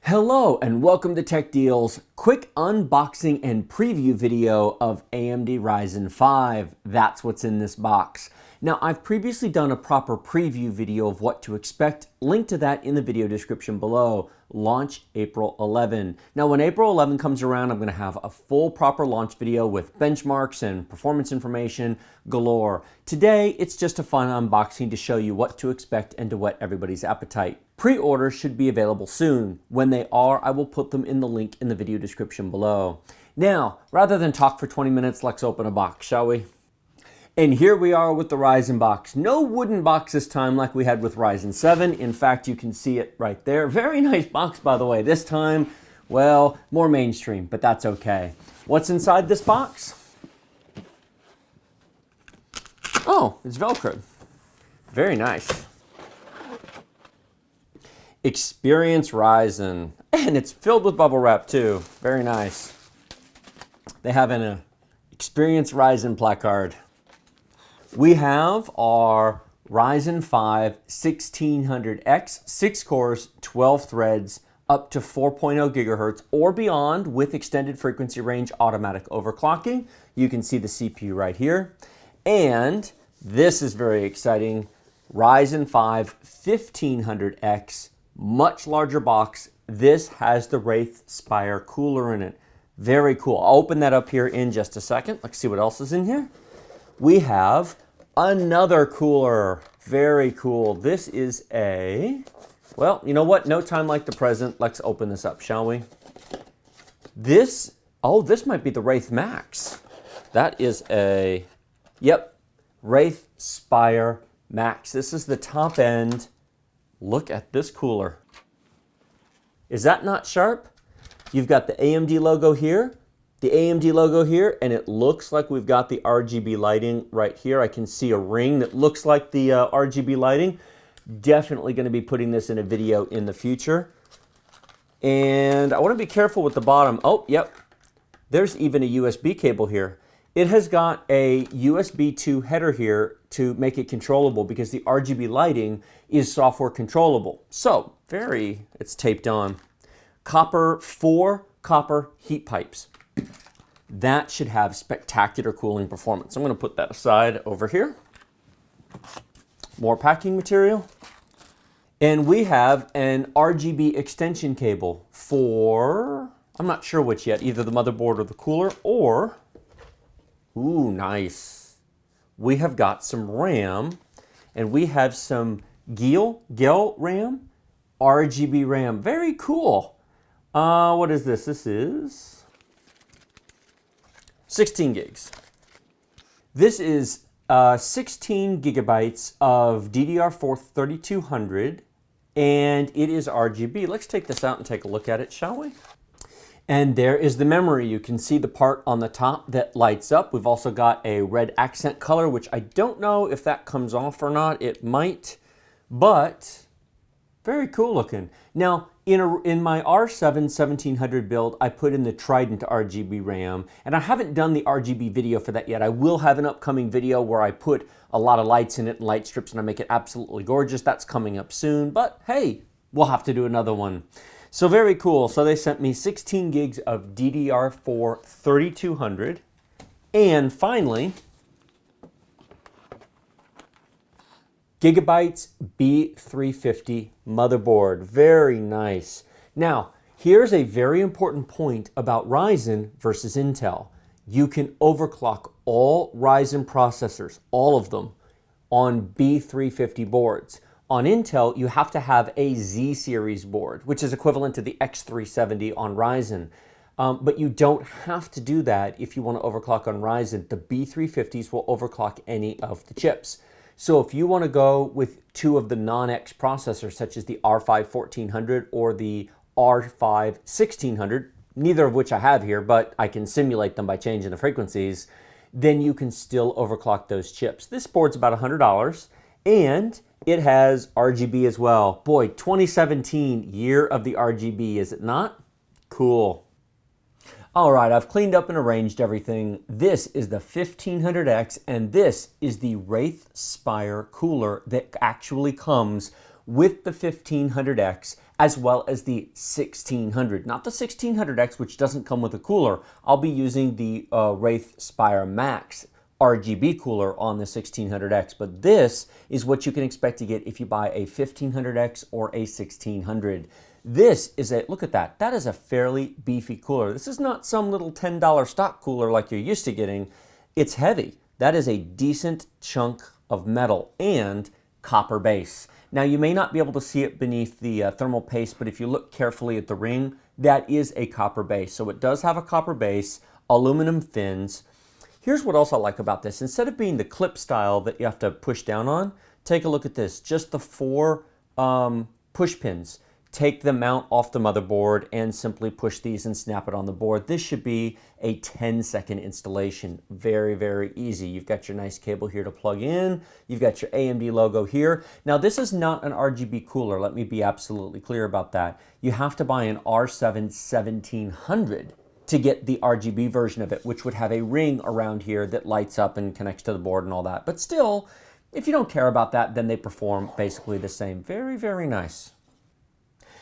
Hello and welcome to Tech Deal's quick unboxing and preview video of AMD Ryzen 5. That's what's in this box. Now, I've previously done a proper preview video of what to expect. Link to that in the video description below. Launch April 11. Now, when April 11 comes around, I'm going to have a full proper launch video with benchmarks and performance information galore. Today, it's just a fun unboxing to show you what to expect and to whet everybody's appetite. Pre-orders should be available soon. When they are, I will put them in the link in the video description below. Now, rather than talk for 20 minutes, let's open a box, shall we? And here we are with the Ryzen box. No wooden box this time like we had with Ryzen 7. In fact, you can see it right there. Very nice box, by the way. This time, well, more mainstream, but that's okay. What's inside this box? Oh, it's Velcro. Very nice. Experience Ryzen. And it's filled with bubble wrap too. Very nice. They have an Experience Ryzen placard. We have our Ryzen 5 1600X, 6 cores, 12 threads, up to 4.0 gigahertz or beyond with extended frequency range automatic overclocking. You can see the CPU right here. And this is very exciting, Ryzen 5 1500X, much larger box. This has the Wraith Spire cooler in it. Very cool. I'll open that up here in just a second. Let's see what else is in here. We have another cooler. Very cool. This is well, you know what? No time like the present. Let's open this up, shall we? This might be the Wraith Max. That is yep, Wraith Spire Max. This is the top end. Look at this cooler. Is that not sharp? You've got the AMD logo here, the AMD logo here, and it looks like we've got the RGB lighting right here. I can see a ring that looks like the RGB lighting. Definitely going to be putting this in a video in the future. And I want to be careful with the bottom. Oh, yep. There's even a USB cable here. It has got a USB 2 header here to make it controllable because the RGB lighting is software controllable. So, it's taped on. Four copper heat pipes. That should have spectacular cooling performance. I'm going to put that aside over here. More packing material. And we have an RGB extension cable for, I'm not sure which yet, either the motherboard or the cooler, or, ooh, nice. We have got some RAM, and we have some GEL RAM, RGB RAM. Very cool. What is this? This is 16 gigs. This is 16 gigabytes of DDR4 3200, and it is RGB. Let's take this out and take a look at it, shall we? And there is the memory. You can see the part on the top that lights up. We've also got a red accent color, which I don't know if that comes off or not. It might, but very cool looking. Now, in my R7 1700 build, I put in the Trident RGB RAM, and I haven't done the RGB video for that yet. I will have an upcoming video where I put a lot of lights in it and light strips, and I make it absolutely gorgeous. That's coming up soon, but hey, we'll have to do another one. So very cool. So they sent me 16 gigs of DDR4 3200, and finally, Gigabytes B350 motherboard. Very nice. Now, here's a very important point about Ryzen versus Intel. You can overclock all Ryzen processors, all of them, on B350 boards. On Intel, you have to have a Z series board, which is equivalent to the X370 on Ryzen. But you don't have to do that if you want to overclock on Ryzen. The B350s will overclock any of the chips. So if you want to go with two of the non-X processors, such as the R5 1400 or the R5 1600, neither of which I have here, but I can simulate them by changing the frequencies, then you can still overclock those chips. This board's about $100, and it has RGB as well. Boy, 2017, year of the RGB, is it not? Cool. All right, I've cleaned up and arranged everything. This is the 1500X, and this is the Wraith Spire cooler that actually comes with the 1500X as well as the 1600. Not the 1600X, which doesn't come with a cooler. I'll be using the Wraith Spire Max RGB cooler on the 1600X, but this is what you can expect to get if you buy a 1500X or a 1600. This is a, look at that, that is a fairly beefy cooler. This is not some little $10 stock cooler like you're used to getting. It's heavy. That is a decent chunk of metal and copper base. Now you may not be able to see it beneath the thermal paste, but if you look carefully at the ring, that is a copper base. So it does have a copper base, aluminum fins. Here's what else I like about this. Instead of being the clip style that you have to push down on, take a look at this. Just the 4 push pins. Take the mount off the motherboard and simply push these and snap it on the board. This should be a 10-second installation. Very, very easy. You've got your nice cable here to plug in. You've got your AMD logo here. Now, this is not an RGB cooler. Let me be absolutely clear about that. You have to buy an R7 1700 to get the RGB version of it, which would have a ring around here that lights up and connects to the board and all that. But still, if you don't care about that, then they perform basically the same. Very, very nice.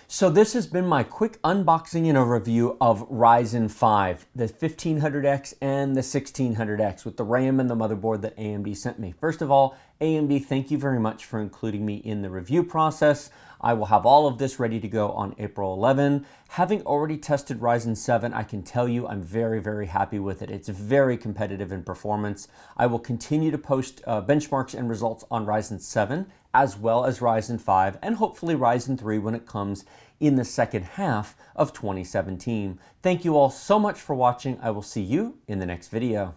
So this has been my quick unboxing and a review of Ryzen 5, the 1500X and the 1600X with the RAM and the motherboard that AMD sent me. First of all, AMD, thank you very much for including me in the review process. I will have all of this ready to go on April 11. Having already tested Ryzen 7, I can tell you I'm very, very happy with it. It's very competitive in performance. I will continue to post benchmarks and results on Ryzen 7 as well as Ryzen 5 and hopefully Ryzen 3 when it comes in the second half of 2017. Thank you all so much for watching. I will see you in the next video.